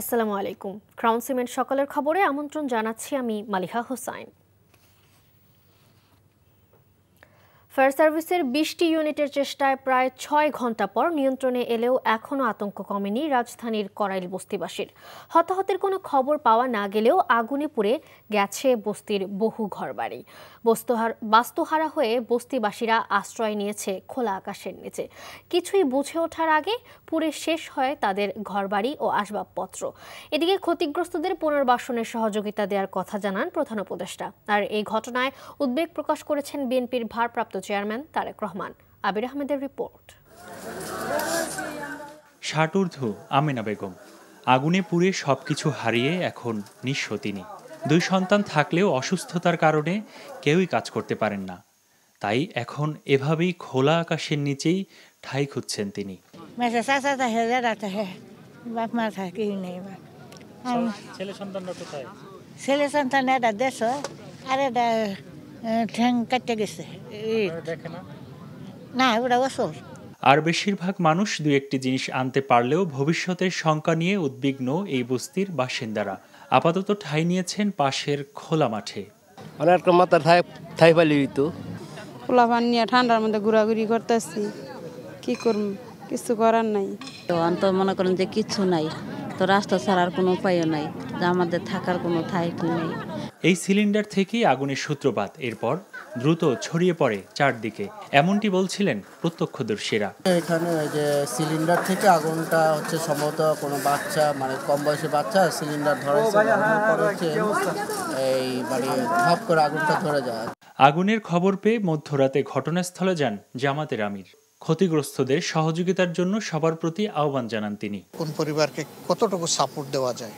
আসসালামু আলাইকুম। Crown cement সকালের খবরে আমন্ত্রণ জানাচ্ছি আমি মালিহা হোসাইন। ফায়ার সার্ভিসের ২০টি ইউনিটের চেষ্টায় প্রায় ৬ ঘণ্টা পর নিয়ন্ত্রণে এলেও এখনও আতঙ্ক কমেনি রাজধানীর করাইল বস্তিবাসীর। হতাহতের কোনো খবর পাওয়া না গেলেও আগুনে পুড়ে গেছে বস্তির বহু ঘরবাড়ি। বাস্তুহারা হয়ে বস্তিবাসীরা আশ্রয় নিয়েছে খোলা আকাশের নিচে। কিছুই বুঝে ওঠার আগে পুড়ে শেষ হয় তাদের ঘরবাড়ি ও আসবাবপত্র। এদিকে ক্ষতিগ্রস্তদের পুনর্বাসনের সহযোগিতা দেওয়ার কথা জানান প্রধান উপদেষ্টা। আর এই ঘটনায় উদ্বেগ প্রকাশ করেছেন বিএনপির ভারপ্রাপ্ত চেয়ারম্যান তারেক রহমান। আবির আহমেদের রিপোর্ট। ষাটঊর্ধ্ব আমেনা বেগম আগুনে পুড়ে সবকিছু হারিয়ে এখন নিঃস্ব তিনি। 2 সন্তান থাকলেও অসুস্থতার কারণে কেউই কাজ করতে পারেন না, তাই এখন এভাবেই খোলা আকাশের নিচেই ঠাঁই খুঁজছেন তিনি। ছেলে সন্তান এটা দেশ আর এটা ঠ্যাং কাটতে গেছে না, ওটা অসল। আর বেশিরভাগ মানুষ 2-1টি জিনিস আনতে পারলেও ভবিষ্যতের শঙ্কা নিয়ে উদ্বিগ্ন এই বস্তির বাসিন্দারা। আপাতত ঠাঁই নিয়েছেন পাশের খোলা মাঠে। খোলা পানি নিয়ে ঠান্ডার মধ্যে ঘোরাঘুরি করতেছি, কি করব, কিছু করার নাই। তো অন্তত মনে করেন যে কিছু নাই, তো রাস্তা ছাড়ার কোনো উপায়ও নাই, যে আমাদের থাকার কোনো ঠাঁই নেই। এই সিলিন্ডার থেকেই আগুনের সূত্রপাত, এরপর দ্রুত ছড়িয়ে পড়ে চারদিকে, এমনটি বলছিলেন প্রত্যক্ষদর্শীরা। এখানে যে সিলিন্ডার থেকে আগুনটা হচ্ছে সম্ভবত কোনো বাচ্চা, মানে কম বয়সী বাচ্চা সিলিন্ডার ধরেছে, এই মানে ধপ করে আগুনটা ধরে যায়। আগুনের খবর পেয়ে মধ্যরাতে ঘটনাস্থলে যান জামাতের আমির। ক্ষতিগ্রস্তদের সহযোগিতার জন্য সবার প্রতি আহ্বান জানান তিনি। কোন পরিবারকে কতটুকু সাপোর্ট দেওয়া যায়,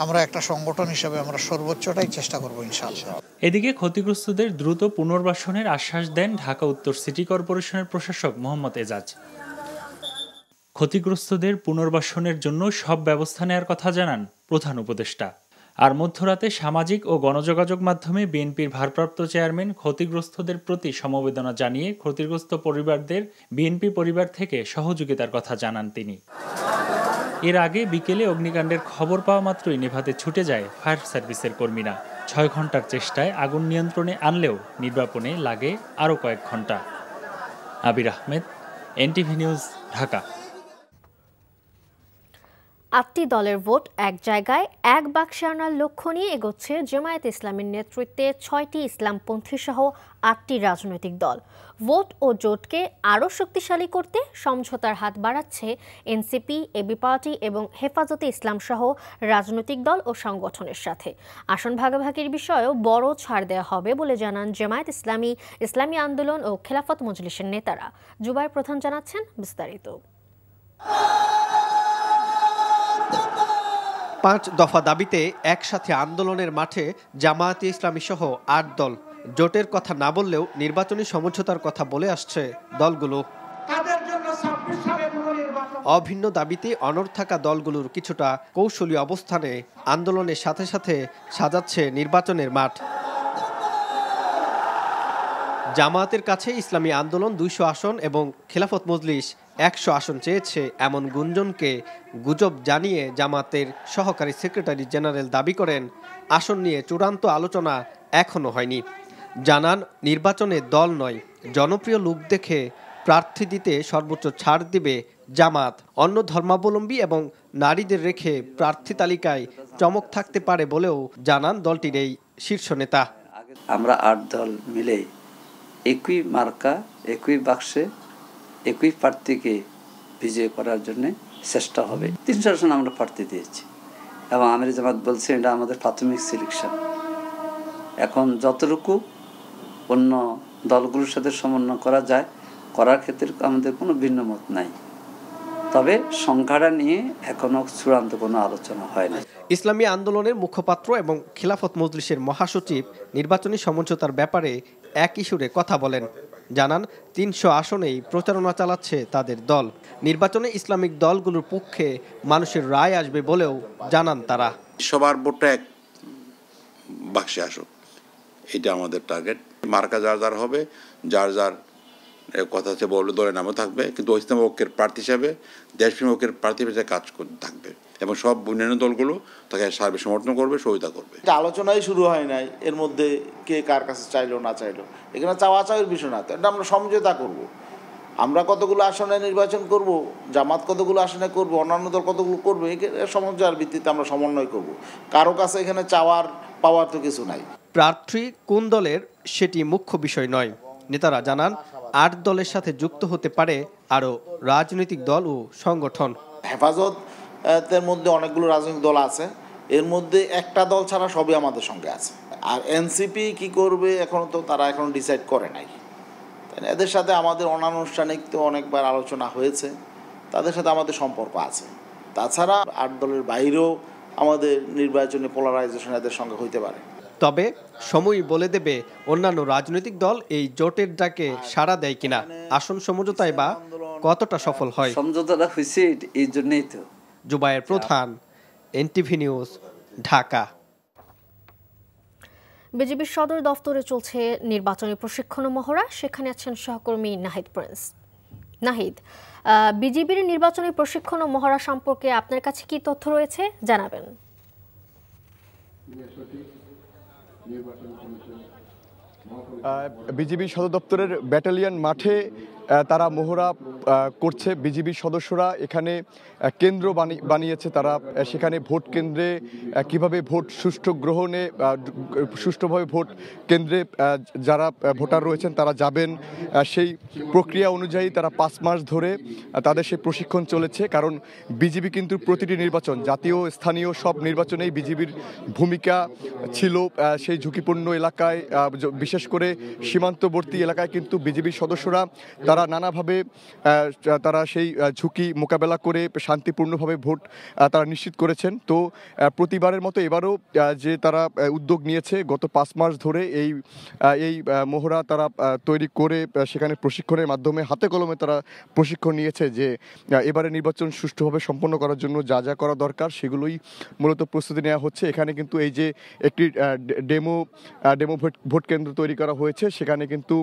আমরা একটা সংগঠন হিসেবে আমরা সর্বোচ্চটাই চেষ্টা করব ইনশাআল্লাহ। এদিকে ক্ষতিগ্রস্তদের দ্রুত পুনর্বাসনের আশ্বাস দেন ঢাকা উত্তর সিটি কর্পোরেশনের প্রশাসক মোহাম্মদ এজাজ। ক্ষতিগ্রস্তদের পুনর্বাসনের জন্য সব ব্যবস্থা নেওয়ার কথা জানান প্রধান উপদেষ্টা। আর মধ্যরাতে সামাজিক ও গণযোগাযোগ মাধ্যমে বিএনপির ভারপ্রাপ্ত চেয়ারম্যান ক্ষতিগ্রস্তদের প্রতি সমবেদনা জানিয়ে ক্ষতিগ্রস্ত পরিবারদের বিএনপি পরিবার থেকে সহযোগিতার কথা জানান তিনি। এর আগে বিকেলে অগ্নিকাণ্ডের খবর পাওয়া মাত্রই নেভাতে ছুটে যায় ফায়ার সার্ভিসের কর্মীরা। 6 ঘন্টার চেষ্টায় আগুন নিয়ন্ত্রণে আনলেও নির্বাপনে লাগে আরও কয়েক ঘন্টা। আবির আহমেদ, এনটিভি নিউজ, ঢাকা। 8টি দলের ভোট এক জায়গায় এক বাক্সে আনার লক্ষ্য নিয়ে এগোচ্ছে জামায়াতে ইসলামের নেতৃত্বে 6টি ইসলামপন্থী সহ 8টি রাজনৈতিক দল। ভোট ও জোটকে আরও শক্তিশালী করতে সমঝোতার হাত বাড়াচ্ছে এনসিপি, এবি পার্টি এবং হেফাজতে ইসলাম সহ রাজনৈতিক দল ও সংগঠনের সাথে। আসন ভাগাভাগির বিষয়েও বড় ছাড় দেওয়া হবে বলে জানান জামায়াত ইসলামী, ইসলামী আন্দোলন ও খেলাফত মজলিসের নেতারা। জুবাইর প্রধান জানাচ্ছেন বিস্তারিত। 5 দফা দাবিতে একসাথে আন্দোলনের মাঠে জামায়াতে ইসলামী সহ 8 দল। জোটের কথা না বললেও নির্বাচনী সমঝোতার কথা বলে আসছে দলগুলো। অভিন্ন দাবিতে অনড় থাকা দলগুলোর কিছুটা কৌশলী অবস্থানে আন্দোলনের সাথে সাথে সাজাচ্ছে নির্বাচনের মাঠ। জামায়াতের কাছে ইসলামী আন্দোলন 200 আসন এবং খেলাফত মজলিস 100 আসন চেয়েছে, এমন গুঞ্জনকে গুজব জানিয়ে জামায়াতের সহকারী সেক্রেটারি জেনারেল দাবি করেন আসন নিয়ে চূড়ান্ত আলোচনা এখনো হয়নি। জানান নির্বাচনে দল নয়, জনপ্রিয় লোক দেখে প্রার্থী দিতে সর্বোচ্চ ছাড় দিবে জামাত। অন্য ধর্মাবলম্বী এবং নারীদের রেখে প্রার্থী তালিকায় চমক থাকতে পারে বলেও জানান দলটির এই শীর্ষ নেতা। আমরা 8 দল মিলে একই মার্কা, একই বাক্সে, একই প্রার্থীকে বিজয় করার জন্য চেষ্টা হবে। 300 আসন আমরা প্রার্থী দিয়েছি এবং আমির জামাত বলছে এটা আমাদের প্রাথমিক সিলেকশন। এখন যতটুকু অন্য দলগুলোর সাথে সমন্বয় করা যায় করার ক্ষেত্রে আমাদের কোনো ভিন্ন মত নাই, তবে সংখ্যাটা নিয়ে এখনো চূড়ান্ত কোনো আলোচনা হয় না। ইসলামী আন্দোলনের মুখপাত্র এবং খেলাফত মজলিসের মহাসচিব নির্বাচনী সমঝোতার ব্যাপারে একই সুরে কথা বলেন। জানান 300 আসনেই প্রচারণা চালাচ্ছে তাদের দল। নির্বাচনে ইসলামিক দলগুলোর পক্ষে মানুষের রায় আসবে বলেও জানান তারা। সবার ভোটটা এক বাক্সে আসুক, এটা আমাদের টার্গেট। মার্কা যার যার হবে, যার যার কথা হচ্ছে বললে দলের নামও থাকবে, কিন্তু ইসলাম ঐক্যের প্রার্থী হিসাবে, দেশপ্রেম ঐক্যের প্রার্থী হিসেবে কাজ করতে থাকবে। এবং সব অন্যান্য দলগুলো তাকে সার্বিক সমর্থন করবে, সহায়তা করবে। আলোচনাই শুরু হয় নাই, এর মধ্যে কে কার কাছে চাইলো না চাইলো, এখানে চাওয়া চাওয়ার বিষয় না, এটা আমরা সমঝোতা করব। আমরা কতগুলো আসনে নির্বাচন করব, জামাত কতগুলো আসনে করব, অন্যান্য দল কতগুলো করবে, সমঝোতার ভিত্তিতে আমরা সমন্বয় করব। কারো কাছে এখানে চাওয়ার পাওয়ার তো কিছু নাই। প্রার্থী কোন দলের সেটি মুখ্য বিষয় নয়। নেতারা জানান 8 দলের সাথে যুক্ত হতে পারে আরও রাজনৈতিক দল ও সংগঠন। হেফাজতের মধ্যে অনেকগুলো রাজনৈতিক দল আছে, এর মধ্যে একটা দল ছাড়া সবই আমাদের সঙ্গে আছে। আর এনসিপি কি করবে এখনো তো তারা এখন ডিসাইড করে নাই। এদের সাথে আমাদের অনানুষ্ঠানিক তো অনেকবার আলোচনা হয়েছে, তাদের সাথে আমাদের সম্পর্ক আছে। তাছাড়া 8 দলের বাইরেও আমাদের নির্বাচনী পোলারাইজেশন এদের সঙ্গে হইতে পারে। তবে সময় বলে দেবে অন্যান্য রাজনৈতিক দল এই জোটের ডাকে সাড়া দেয় কিনা, আসন সমঝোতায় বা কতটা সফল হয়। সমঝোতাটা হয়েছে এই জন্যই তো। জুবায়ের প্রধান, এনটিভি নিউজ, ঢাকা। বিজিবির সদর দফতরে চলছে নির্বাচনী প্রশিক্ষণ মহড়া, সেখানে আছেন সহকর্মী নাহিদ প্রিন্স। নাহিদ, বিজিবির নির্বাচনী প্রশিক্ষণ মহড়া সম্পর্কে আপনার কাছে কি তথ্য রয়েছে জানাবেন। বিজিবি সদর দপ্তরের ব্যাটালিয়ন মাঠে তারা মহড়া করছে। বিজিবি সদস্যরা এখানে কেন্দ্র বানিয়েছে, তারা সেখানে ভোট কেন্দ্রে কিভাবে ভোট সুষ্ঠুভাবে ভোট কেন্দ্রে যারা ভোটার রয়েছেন তারা যাবেন, সেই প্রক্রিয়া অনুযায়ী তারা 5 মাস ধরে তাদের সেই প্রশিক্ষণ চলেছে। কারণ বিজিবি কিন্তু প্রতিটি নির্বাচন, জাতীয় স্থানীয় সব নির্বাচনেই বিজিবির ভূমিকা ছিল। সেই ঝুঁকিপূর্ণ এলাকায়, বিশেষ করে সীমান্তবর্তী এলাকায় কিন্তু বিজিবির সদস্যরা তারা নানাভাবে তারা সেই ঝুঁকি মোকাবেলা করে শান্তিপূর্ণভাবে ভোট তারা নিশ্চিত করেছেন। তো প্রতিবারের মতো এবারও যে তারা উদ্যোগ নিয়েছে, গত 5 মাস ধরে এই মহড়া তারা তৈরি করে সেখানে প্রশিক্ষণের মাধ্যমে হাতে কলমে তারা প্রশিক্ষণ নিয়েছে যে এবারে নির্বাচন সুষ্ঠুভাবে সম্পন্ন করার জন্য যা যা করা দরকার সেগুলোই মূলত প্রস্তুতি নেওয়া হচ্ছে। এখানে কিন্তু এই যে একটি ডেমো ভোট কেন্দ্র তৈরি করা হয়েছে, সেখানে কিন্তু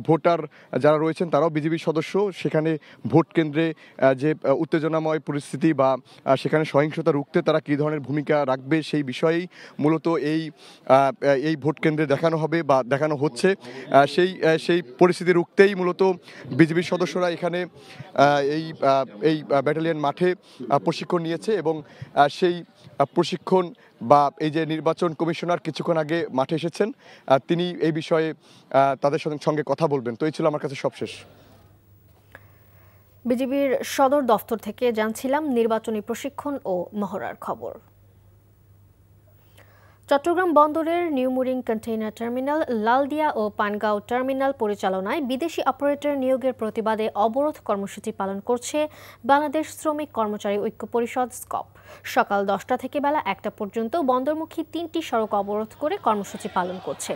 ভোটার যারা রয়েছেন তারাও বিজিবির সদস্য। সেখানে ভোট কেন্দ্রে যে উত্তেজনাময় পরিস্থিতি বা সেখানে সহিংসতা রুখতে তারা কী ধরনের ভূমিকা রাখবে সেই বিষয়েই মূলত এই ভোট কেন্দ্রে দেখানো হবে বা দেখানো হচ্ছে। সেই পরিস্থিতি রুখতেই মূলত বিজিবির সদস্যরা এখানে এই ব্যাটালিয়ন মাঠে প্রশিক্ষণ নিয়েছে এবং সেই প্রশিক্ষণ বা এই যে নির্বাচন কমিশনার কিছুক্ষণ আগে মাঠে এসেছেন, তিনি এই বিষয়ে তাদের সঙ্গে কথা বলবেন। তো এই ছিল আমার কাছে সবশেষ। বিজিবির সদর দফতর থেকে জানছিলাম নির্বাচনী প্রশিক্ষণ ও মহড়ার খবর। চট্টগ্রাম বন্দরের নিউমুরিং কন্টেইনার টার্মিনাল, লালদিয়া ও পানগাঁও টার্মিনাল পরিচালনায় বিদেশি অপারেটর নিয়োগের প্রতিবাদে অবরোধ কর্মসূচি পালন করছে বাংলাদেশ শ্রমিক কর্মচারী ঐক্য পরিষদ স্কপ। সকাল 10টা থেকে বেলা 1টা পর্যন্ত বন্দরমুখী 3টি সড়ক অবরোধ করে কর্মসূচি পালন করছে।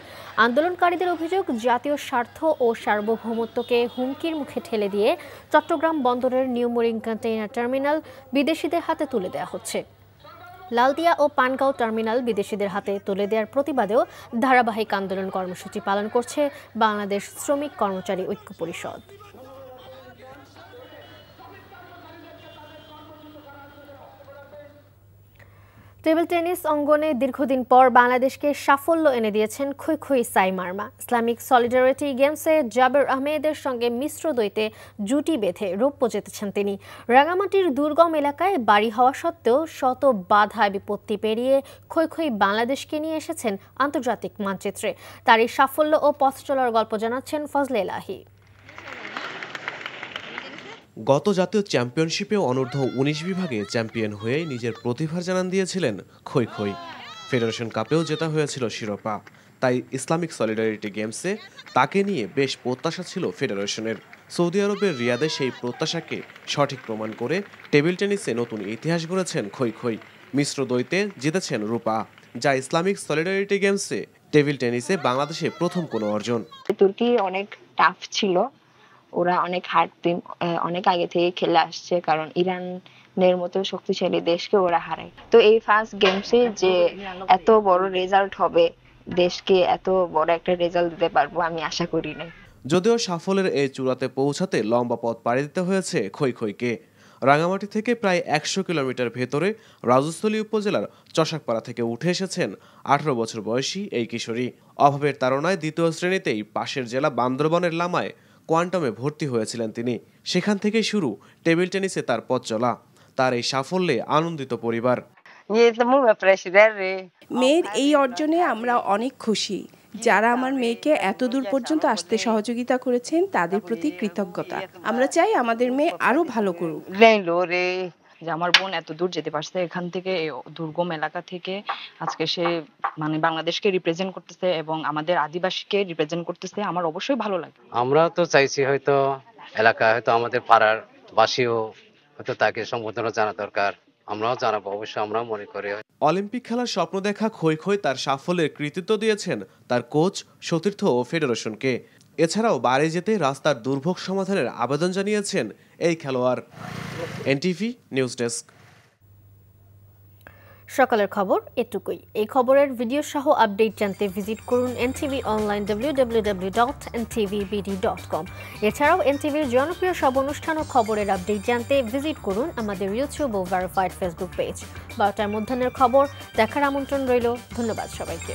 আন্দোলনকারীদের অভিযোগ, জাতীয় স্বার্থ ও সার্বভৌমত্বকে হুমকির মুখে ঠেলে দিয়ে চট্টগ্রাম বন্দরের নিউমুরিং কন্টেইনার টার্মিনাল বিদেশিদের হাতে তুলে দেওয়া হচ্ছে। লালদিয়া ও পানগাঁও টার্মিনাল বিদেশিদের হাতে তুলে দেওয়ার প্রতিবাদেও ধারাবাহিক আন্দোলন কর্মসূচি পালন করছে বাংলাদেশ শ্রমিক কর্মচারী ঐক্য পরিষদ। টেবিল টেনিস অঙ্গনে দীর্ঘদিন পর বাংলাদেশকে সাফল্য এনে দিয়েছেন খুই সাই মার্মা। ইসলামিক সলিডারিটি গেমসে জাবের আহমেদের সঙ্গে মিশ্র দ্বৈতে জুটি বেঁধে রৌপ্য জিতেছেন তিনি। রাঙামাটির দুর্গম এলাকায় বাড়ি হওয়া সত্ত্বেও শত বাধা বিপত্তি পেরিয়ে খুই বাংলাদেশকে নিয়ে এসেছেন আন্তর্জাতিক মানচিত্রে। তার এই সাফল্য ও পথ চলার গল্প জানাচ্ছেন ফজলে এলাহি। গত জাতীয় চ্যাম্পিয়নশিপে অনূর্ধ্ব 19 বিভাগে চ্যাম্পিয়ন হয়ে নিজের প্রতিভার জানান দিয়েছিলেন খই। ফেডারেশন কাপেও জেতা হয়েছিল শিরোপা। তাই ইসলামিক সলিডারিটি গেমসে তাকে নিয়ে বেশ প্রত্যাশা ছিল ফেডারেশনের। সৌদি আরবের রিয়াদে সেই প্রত্যাশাকে সঠিক প্রমাণ করে টেবিল টেনিসে নতুন ইতিহাস গড়েছেন খই। মিশ্র দ্বৈতে জিতেছেন রূপা, যা ইসলামিক সলিডারিটি গেমসে টেবিল টেনিসে বাংলাদেশে প্রথম কোনো অর্জন। তুর্কি অনেক টাফ ছিল, ওরা অনেক হার্ড টিম, অনেক আগে থেকে খেলে আসছে, কারণ ইরানের মতো শক্তিশালী দেশকে ওরা হারায়। তো এই ফার্স্ট গেমসে যে এত বড় রেজাল্ট হবে, দেশকে এত বড় একটা রেজাল্ট দিতে পারবো আমি আশা করি না। যদিও সাফল্যের এই চূড়াতে পৌঁছাতে লম্বা পথ পাড়ি দিতে হয়েছে খইকে। রাঙামাটি থেকে প্রায় ১০০ কিলোমিটার ভেতরে রাজস্থলী উপজেলার চশাকপাড়া থেকে উঠে এসেছেন ১৮ বছর বয়সী এই কিশোরী। অভাবের তাড়নায় দ্বিতীয় শ্রেণীতেই পাশের জেলা বান্দরবানের লামায় কোয়ান্টামে ভর্তি হয়েছিলেন তিনি। সেখান থেকেই শুরু টেবিল টেনিসে তার পথ চলা। তার এই সাফল্যে আনন্দিত পরিবার। মেয়ের এই অর্জনে আমরা অনেক খুশি। যারা আমার মেয়েকে এত দূর পর্যন্ত আসতে সহযোগিতা করেছেন তাদের প্রতি কৃতজ্ঞতা। আমরা চাই আমাদের মেয়ে আরো ভালো করুক। যে আমার বোন এত দূর যেতে পারছে, এখান থেকে দুর্গম এলাকা থেকে আজকে সে মানে বাংলাদেশকে রিপ্রেজেন্ট করতেছে এবং আমাদের আদিবাসীকে রিপ্রেজেন্ট করতেছে, আমার অবশ্যই ভালো লাগে। আমরা তো চাইছি হয়তো এলাকা হয়তো আমাদের পাড়ার বাসীও হয়তো তাকে সম্বোধনা জানা দরকার, আমরাও জানাবো, অবশ্যই আমরাও মনে করি। অলিম্পিক খেলার স্বপ্ন দেখা খই খই তার সাফল্যের কৃতিত্ব দিয়েছেন তার কোচ, সতীর্থ ও ফেডারেশনকে। এছাড়াও বাইরে যেতে রাস্তার দুর্ভোগ সমাধানের আবেদন জানিয়েছেন এই খেলোয়াড়। NTV news desk. সকালের খবর এটুকুই। এই খবরের ভিডিও সহ আপডেট জানতে ভিজিট করুন এনটিভি অনলাইন www.ntvbd.com। এছাড়াও এনটিভির জনপ্রিয় সব অনুষ্ঠান ও খবরের আপডেট জানতে ভিজিট করুন আমাদের ইউটিউব ও ভেরিফাইড ফেসবুক পেজ। 12টার মধ্যাহ্নের খবর দেখার আমন্ত্রণ রইল। ধন্যবাদ সবাইকে।